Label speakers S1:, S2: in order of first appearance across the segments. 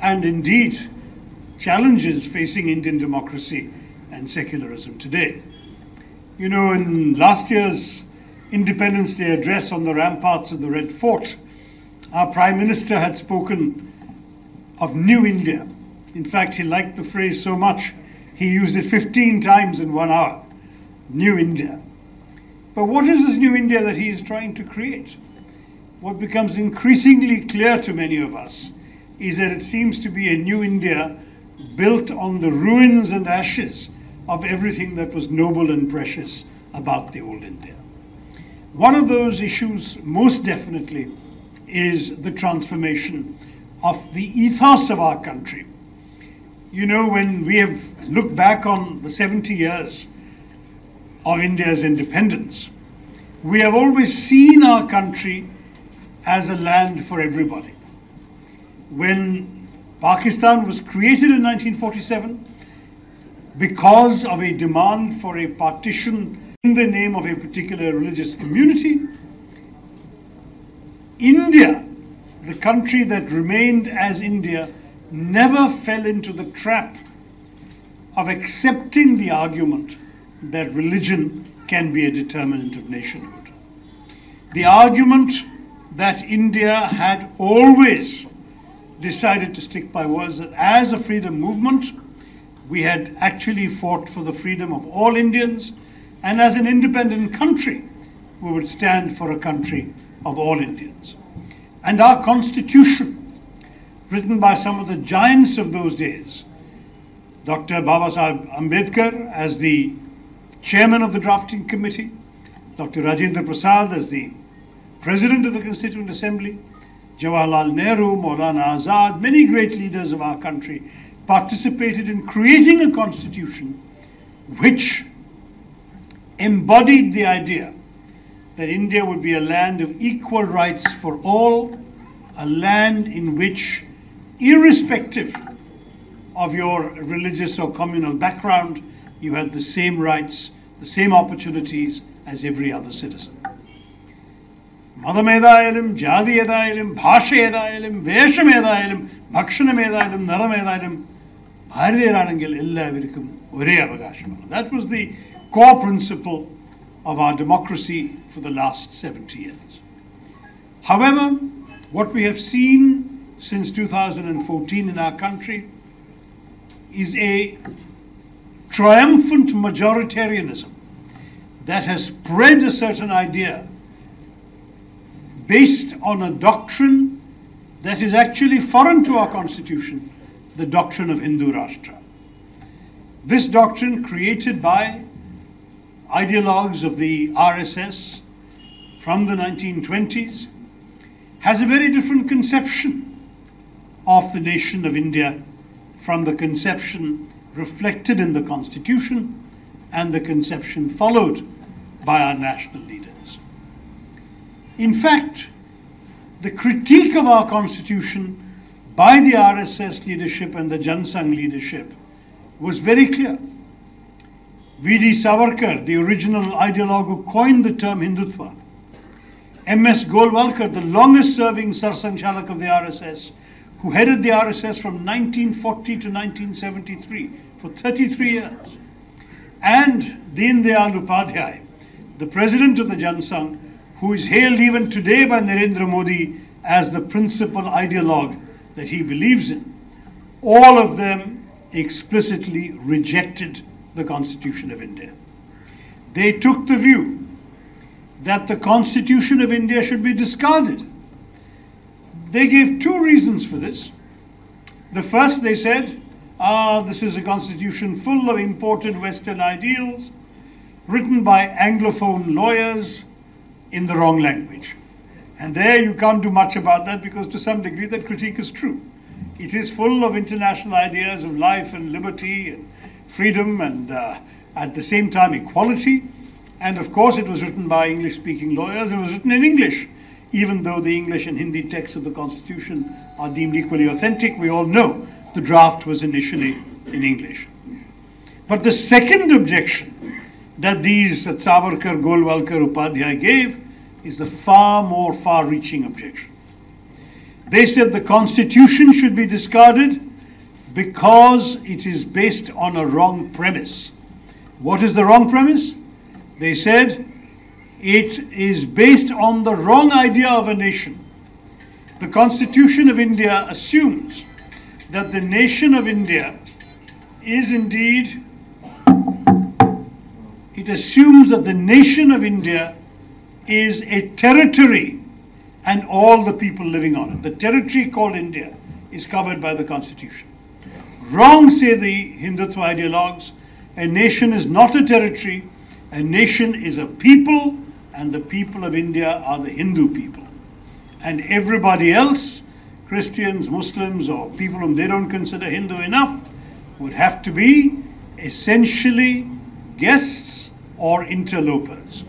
S1: and indeed challenges facing Indian democracy and secularism today. You know, in last year's Independence Day address on the ramparts of the Red Fort, our Prime Minister had spoken of New India. In fact, he liked the phrase so much, he used it 15 times in 1 hour. New India. But what is this New India that he is trying to create? What becomes increasingly clear to many of us is that it seems to be a New India built on the ruins and ashes of everything that was noble and precious about the old India. One of those issues, most definitely, is the transformation of the ethos of our country. You know, when we have looked back on the 70 years of India's independence, we have always seen our country as a land for everybody. When Pakistan was created in 1947, because of a demand for a partition in the name of a particular religious community, India, the country that remained as India, never fell into the trap of accepting the argument that religion can be a determinant of nationhood. The argument that India had always decided to stick by was that as a freedom movement, we had actually fought for the freedom of all Indians, and as an independent country, we would stand for a country of all Indians. And our constitution, written by some of the giants of those days, Dr. Babasaheb Ambedkar as the chairman of the drafting committee, Dr. Rajendra Prasad as the president of the Constituent Assembly, Jawaharlal Nehru, Maulana Azad, many great leaders of our country participated in creating a constitution which embodied the idea that India would be a land of equal rights for all, a land in which, irrespective of your religious or communal background, you had the same rights, the same opportunities as every other citizen. മതമേതായാലും ജാതി ഏതായാലും ഭാഷ ഏതായാലും വേഷം ഏതായാലും ഭക്ഷണം ഏതായാലും നിറം ഏതായാലും ഭാരതീയരാണെങ്കിൽ എല്ലാവർക്കും ഒരേ അവകാശമാണ്. That was the core principle of our democracy for the last 70 years. However, what we have seen since 2014 in our country is a triumphant majoritarianism that has spread a certain idea based on a doctrine that is actually foreign to our constitution, the doctrine of Hindu Rashtra. This doctrine, created by ideologues of the RSS from the 1920s, has a very different conception of the nation of India from the conception reflected in the constitution and the conception followed by our national leaders. In fact, the critique of our constitution by the RSS leadership and the Jansangh leadership was very clear. V.D. Savarkar, the original ideologue who coined the term Hindutva, M.S. Golwalkar, the longest serving Sarsanchalak of the RSS, who headed the RSS from 1940 to 1973 for 33 years, and Deen Dayal Upadhyay, the president of the Jansangh, who is hailed even today by Narendra Modi as the principal ideologue that he believes in. All of them explicitly rejected the Constitution of India. They took the view that the Constitution of India should be discarded. They gave two reasons for this. The first, they said, this is a constitution full of imported Western ideals, written by Anglophone lawyers in the wrong language. And there you can't do much about that, because to some degree that critique is true. It is full of international ideas of life and liberty and freedom and at the same time equality. And of course it was written by English-speaking lawyers. It was written in English, even though the English and Hindi texts of the Constitution are deemed equally authentic. We all know the draft was initially in English. But the second objection that Savarkar, Golwalkar, Upadhyay gave is the far more far-reaching objection. They said the constitution should be discarded because it is based on a wrong premise. What is the wrong premise? They said it is based on the wrong idea of a nation. The Constitution of India assumes that the nation of India is indeed, it assumes that the nation of India is a territory and all the people living on it. The territory called India is covered by the Constitution. Wrong, say the Hindutva ideologues. A nation is not a territory. A nation is a people, and the people of India are the Hindu people. And everybody else, Christians, Muslims, or people whom they don't consider Hindu enough, would have to be essentially guests or interlopers.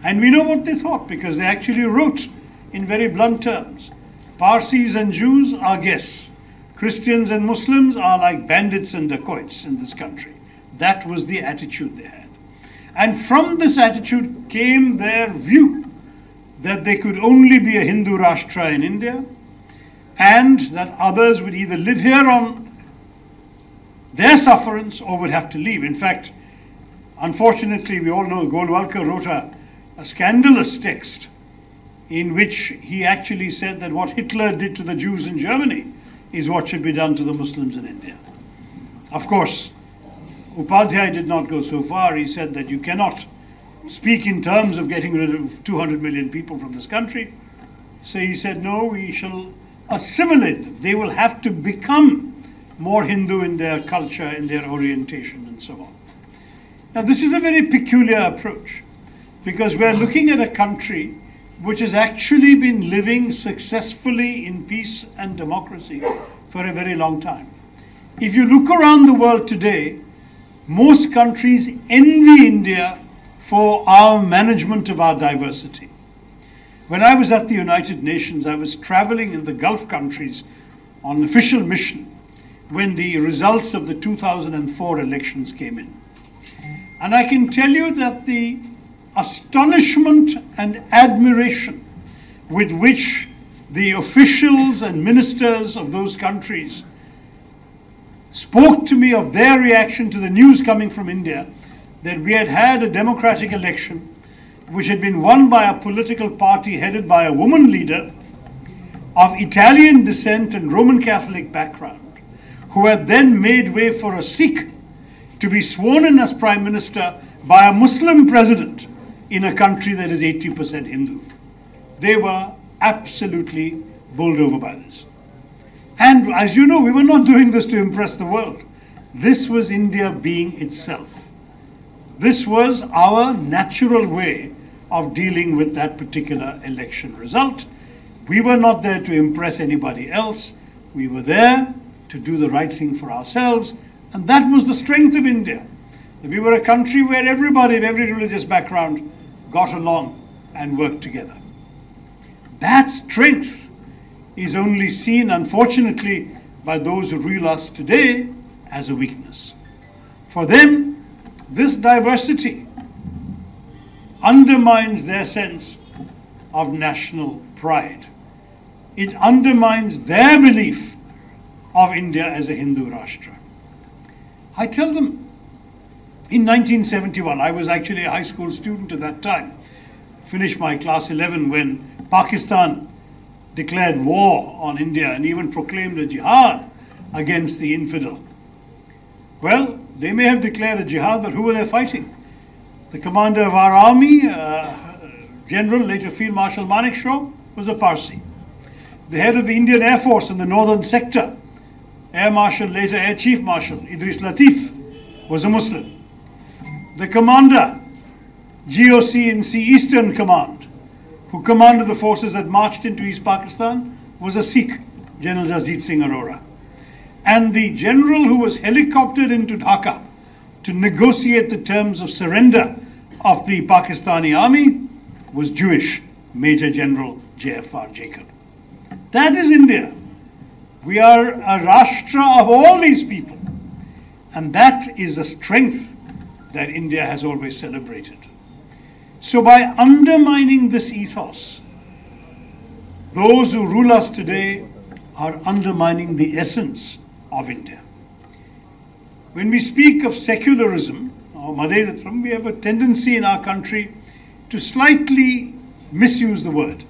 S1: And we know what they thought, because they actually wrote in very blunt terms. Parsis and Jews are guests. Christians and Muslims are like bandits and dacoits in this country. That was the attitude they had. And from this attitude came their view that there could only be a Hindu Rashtra in India, and that others would either live here on their sufferance or would have to leave. In fact, unfortunately, we all know Golwalkar wrote a scandalous text in which he actually said that what Hitler did to the Jews in Germany is what should be done to the Muslims in India. Of course, Upadhyay did not go so far. He said that you cannot speak in terms of getting rid of 200 million people from this country. So he said, no, we shall assimilate them. They will have to become more Hindu in their culture, in their orientation, and so on. Now, this is a very peculiar approach, because we're looking at a country which has actually been living successfully in peace and democracy for a very long time. If you look around the world today, most countries envy India for our management of our diversity. When I was at the United Nations, I was traveling in the Gulf countries on an official mission when the results of the 2004 elections came in. And I can tell you that the astonishment and admiration with which the officials and ministers of those countries spoke to me of their reaction to the news coming from India that we had had a democratic election which had been won by a political party headed by a woman leader of Italian descent and Roman Catholic background, who had then made way for a Sikh to be sworn in as Prime Minister by a Muslim president in a country that is 80% Hindu. They were absolutely bowled over by this. And as you know, we were not doing this to impress the world. This was India being itself. This was our natural way of dealing with that particular election result. We were not there to impress anybody else. We were there to do the right thing for ourselves. And that was the strength of India. We were a country where everybody of every religious background got along and worked together. That strength is only seen, unfortunately, by those who rule us today as a weakness. For them, this diversity undermines their sense of national pride. It undermines their belief of India as a Hindu Rashtra. I tell them, in 1971, I was actually a high school student at that time, finished my class 11 when Pakistan declared war on India and even proclaimed a jihad against the infidel. Well, they may have declared a jihad, but who were they fighting? The commander of our army, General, later Field Marshal Manekshaw, was a Parsi. The head of the Indian Air Force in the northern sector, Air Marshal, later Air Chief Marshal Idris Latif, was a Muslim. The commander, GOC&C Eastern Command, who commanded the forces that marched into East Pakistan, was a Sikh, General Jasdeep Singh Arora. And the general who was helicoptered into Dhaka to negotiate the terms of surrender of the Pakistani army was Jewish, Major General J.F.R. Jacob. That is India. We are a Rashtra of all these people. And that is a strength that India has always celebrated. So by undermining this ethos, those who rule us today are undermining the essence of India. When we speak of secularism or Madhedatvam, we have a tendency in our country to slightly misuse the word.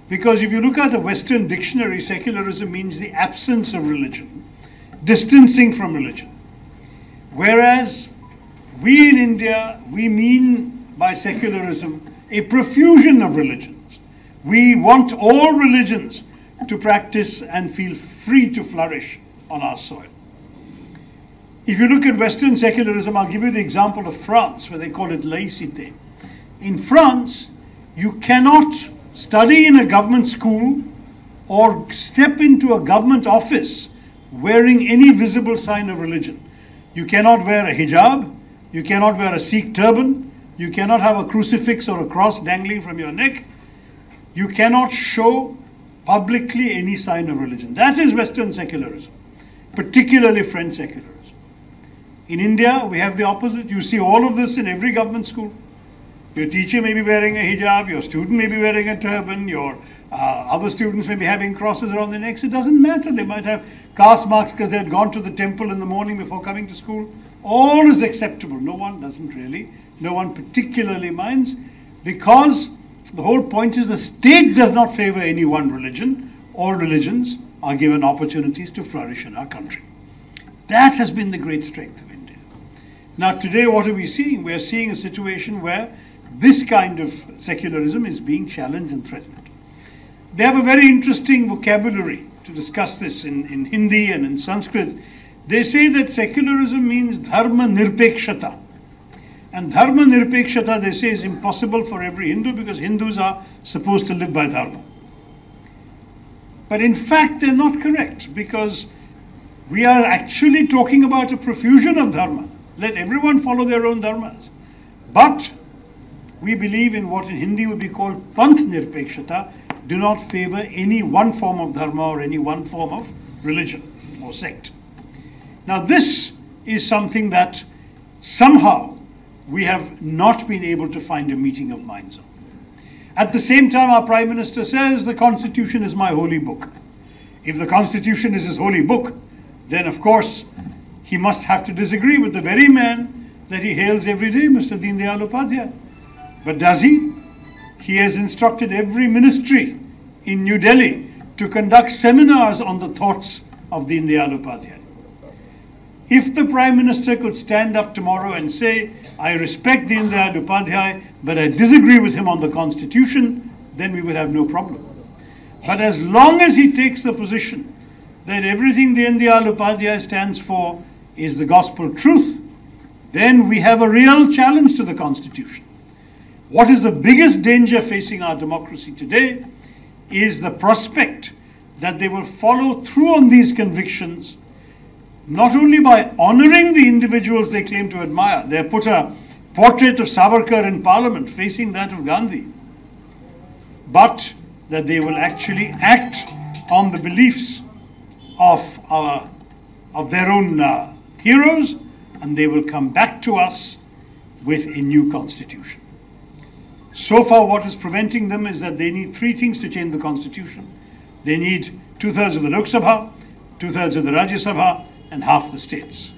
S1: Because if you look at the Western dictionary, secularism means the absence of religion, distancing from religion. Whereas we in India, we mean by secularism a profusion of religions. We want all religions to practice and feel free to flourish on our soil. If you look at Western secularism, I'll give you the example of France, where they call it laïcité. In France, you cannot study in a government school or step into a government office wearing any visible sign of religion. You cannot wear a hijab, you cannot wear a Sikh turban, you cannot have a crucifix or a cross dangling from your neck, you cannot show publicly any sign of religion. That is Western secularism, particularly French secularism. In India, we have the opposite. You see all of this in every government school. Your teacher may be wearing a hijab, your student may be wearing a turban, your other students may be having crosses around their necks. It doesn't matter. They might have caste marks because they had gone to the temple in the morning before coming to school. All is acceptable. No one doesn't really. No one particularly minds, because the whole point is the state does not favor any one religion. All religions are given opportunities to flourish in our country. That has been the great strength of India. Now today what are we seeing? We are seeing a situation where this kind of secularism is being challenged and threatened. They have a very interesting vocabulary to discuss this in Hindi and in Sanskrit. They say that secularism means dharma nirpekshata. And dharma nirpekshata, they say, is impossible for every Hindu because Hindus are supposed to live by dharma. But in fact, they're not correct, because we are actually talking about a profusion of dharma. Let everyone follow their own dharmas. But we believe in what in Hindi would be called panth nirpekshata, do not favor any one form of dharma or any one form of religion or sect. Now this is something that somehow we have not been able to find a meeting of minds on. At the same time, our Prime Minister says the Constitution is my holy book. If the Constitution is his holy book, then of course he must have to disagree with the very man that he hails every day, Mr. Deen Dayal Upadhyay. But does he? He has instructed every ministry in New Delhi to conduct seminars on the thoughts of Deen Dayal Upadhyay. If the Prime Minister could stand up tomorrow and say, I respect Deen Dayal Upadhyay, but I disagree with him on the Constitution, then we would have no problem. But as long as he takes the position that everything Deen Dayal Upadhyay stands for is the gospel truth, then we have a real challenge to the Constitution. What is the biggest danger facing our democracy today is the prospect that they will follow through on these convictions, not only by honoring the individuals they claim to admire. They have put a portrait of Savarkar in Parliament facing that of Gandhi, but that they will actually act on the beliefs of their own heroes, and they will come back to us with a new constitution. So far what is preventing them is that they need three things to change the constitution. They need 2/3 of the Lok Sabha, 2/3 of the Rajya Sabha, and half the states.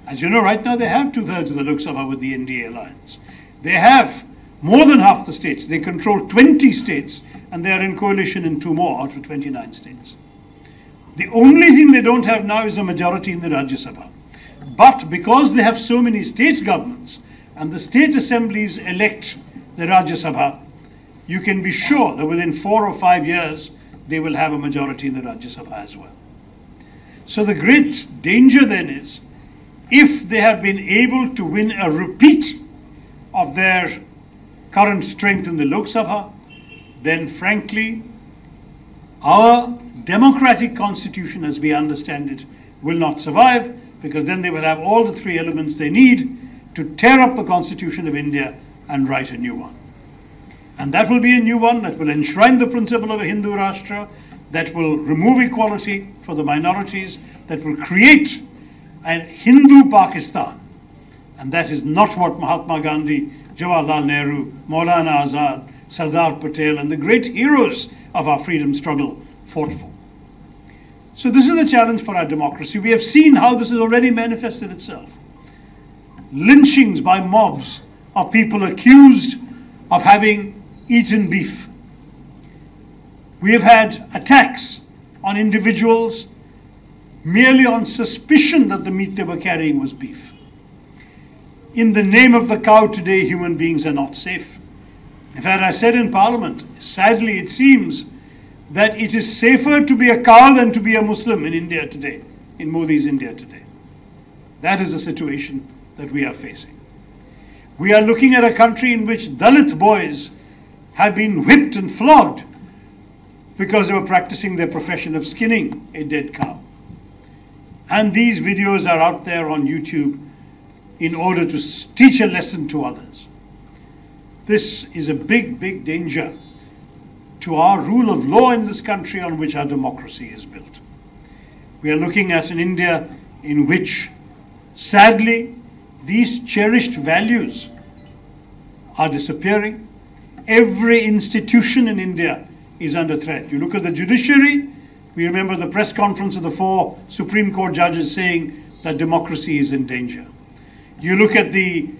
S1: As you know, right now they have 2/3 of the Lok Sabha with the NDA alliance. They have more than half the states. They control 20 states, and they are in coalition in 2 more out of 29 states. The only thing they don't have now is a majority in the Rajya Sabha. But because they have so many state governments, and the state assemblies elect the Rajya Sabha, you can be sure that within 4 or 5 years, they will have a majority in the Rajya Sabha as well. So the great danger then is, if they have been able to win a repeat of their current strength in the Lok Sabha, then frankly, our democratic constitution as we understand it will not survive, because then they will have all the 3 elements they need to tear up the Constitution of India and write a new one. And that will be a new one that will enshrine the principle of a Hindu Rashtra, that will remove equality for the minorities, that will create a Hindu Pakistan. And that is not what Mahatma Gandhi, Jawaharlal Nehru, Maulana Azad, Sardar Patel and the great heroes of our freedom struggle fought for. So this is the challenge for our democracy. We have seen how this has already manifested itself. Lynchings by mobs of people accused of having eaten beef. We have had attacks on individuals merely on suspicion that the meat they were carrying was beef. In the name of the cow today, human beings are not safe. In fact, I said in Parliament, sadly it seems that it is safer to be a cow than to be a Muslim in India today, in Modi's India today. That is the situation that we are facing. We are looking at a country in which Dalit boys have been whipped and flogged because they were practicing their profession of skinning a dead cow. And these videos are out there on YouTube in order to teach a lesson to others. This is a big, big danger to our rule of law in this country on which our democracy is built. We are looking at an India in which, sadly, these cherished values are disappearing. Every institution in India is under threat. You look at the judiciary, we remember the press conference of the 4 Supreme Court judges saying that democracy is in danger. You look at the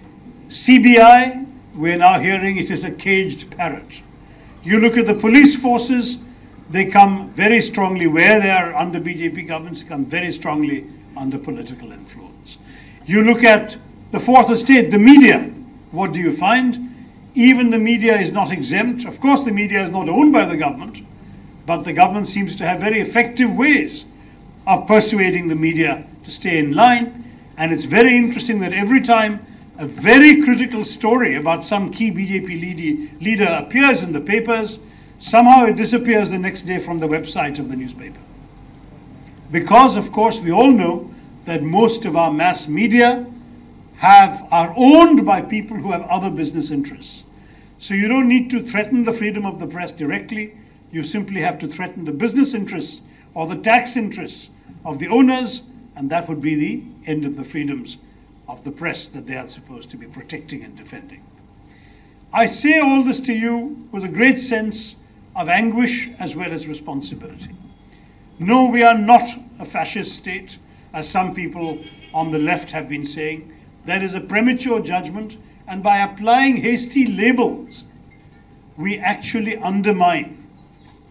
S1: CBI, we're now hearing it is a caged parrot. You look at the police forces, they come very strongly, where they are under BJP governments, come very strongly under political influence. You look at the fourth estate, the media, what do you find? Even the media is not exempt. Of course, the media is not owned by the government, but the government seems to have very effective ways of persuading the media to stay in line. And it's very interesting that every time a very critical story about some key BJP leader appears in the papers, somehow it disappears the next day from the website of the newspaper. Because, of course, we all know that most of our mass media are owned by people who have other business interests. So you don't need to threaten the freedom of the press directly. You simply have to threaten the business interests or the tax interests of the owners, and that would be the end of the freedoms of the press that they are supposed to be protecting and defending. I say all this to you with a great sense of anguish as well as responsibility. No, we are not a fascist state, as some people on the left have been saying. That is a premature judgment, and by applying hasty labels, we actually undermine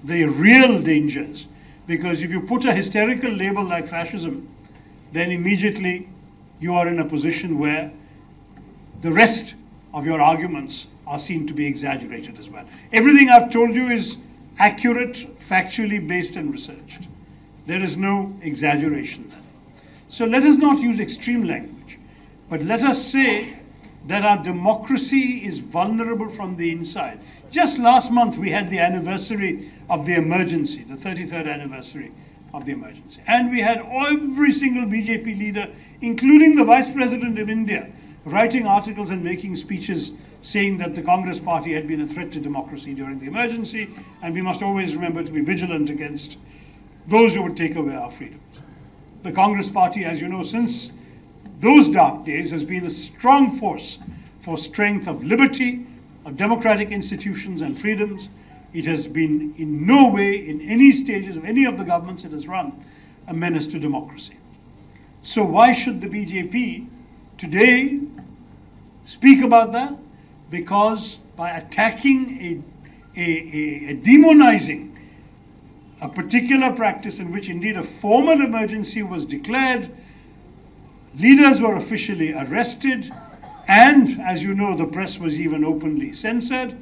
S1: the real dangers. Because if you put a hysterical label like fascism, then immediately you are in a position where the rest of your arguments are seen to be exaggerated as well. Everything I've told you is accurate, factually based and researched. There is no exaggeration there. So let us not use extreme language, but let us say that our democracy is vulnerable from the inside. Just last month we had the anniversary of the emergency, the 33rd anniversary of the emergency. And we had every single BJP leader, including the Vice President of India, writing articles and making speeches saying that the Congress party had been a threat to democracy during the emergency, and we must always remember to be vigilant against those who would take away our freedoms. The Congress party, as you know, since those dark days has been a strong force for strength of liberty, of democratic institutions and freedoms. It has been in no way, in any stages of any of the governments it has run, a menace to democracy. So why should the BJP today speak about that? Because by attacking demonizing a particular practice in which indeed a formal emergency was declared, leaders were officially arrested, and as you know, the press was even openly censored.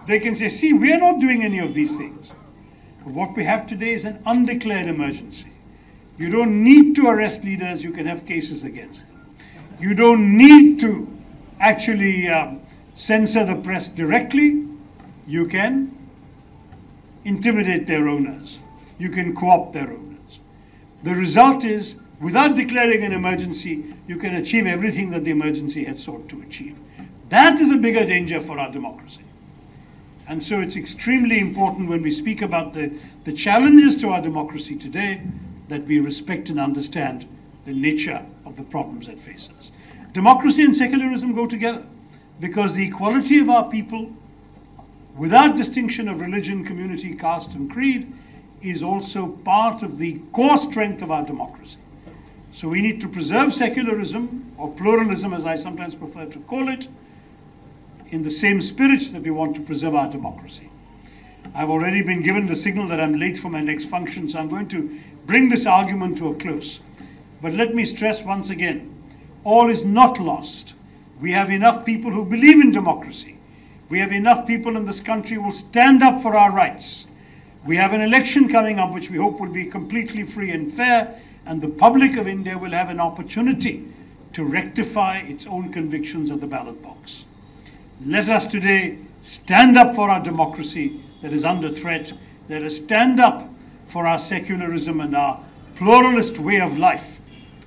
S1: They can say, see, we are not doing any of these things. But what we have today is an undeclared emergency. You don't need to arrest leaders, you can have cases against them. You don't need to actually censor the press directly. You can intimidate their owners. You can co-opt their owners. The result is, without declaring an emergency, you can achieve everything that the emergency had sought to achieve. That is a bigger danger for our democracy. And so it's extremely important when we speak about the challenges to our democracy today that we respect and understand the nature of the problems that face us. Democracy and secularism go together because the equality of our people without distinction of religion, community, caste and creed, is also part of the core strength of our democracy. So we need to preserve secularism, or pluralism as I sometimes prefer to call it, in the same spirit that we want to preserve our democracy. I've already been given the signal that I'm late for my next function, so I'm going to bring this argument to a close. But let me stress once again, all is not lost. We have enough people who believe in democracy. We have enough people in this country who will stand up for our rights. We have an election coming up which we hope will be completely free and fair, and the public of India will have an opportunity to rectify its own convictions at the ballot box. Let us today stand up for our democracy that is under threat. Let us stand up for our secularism and our pluralist way of life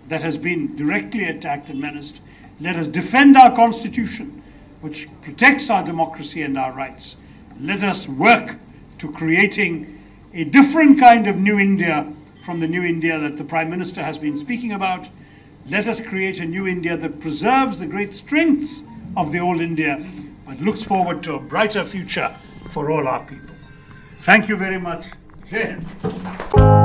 S1: that has been directly attacked and menaced. Let us defend our constitution, which protects our democracy and our rights. Let us work to creating a different kind of new India from the new India that the Prime Minister has been speaking about. Let us create a new India that preserves the great strengths of the old India, but looks forward to a brighter future for all our people. Thank you very much. Jai Hind.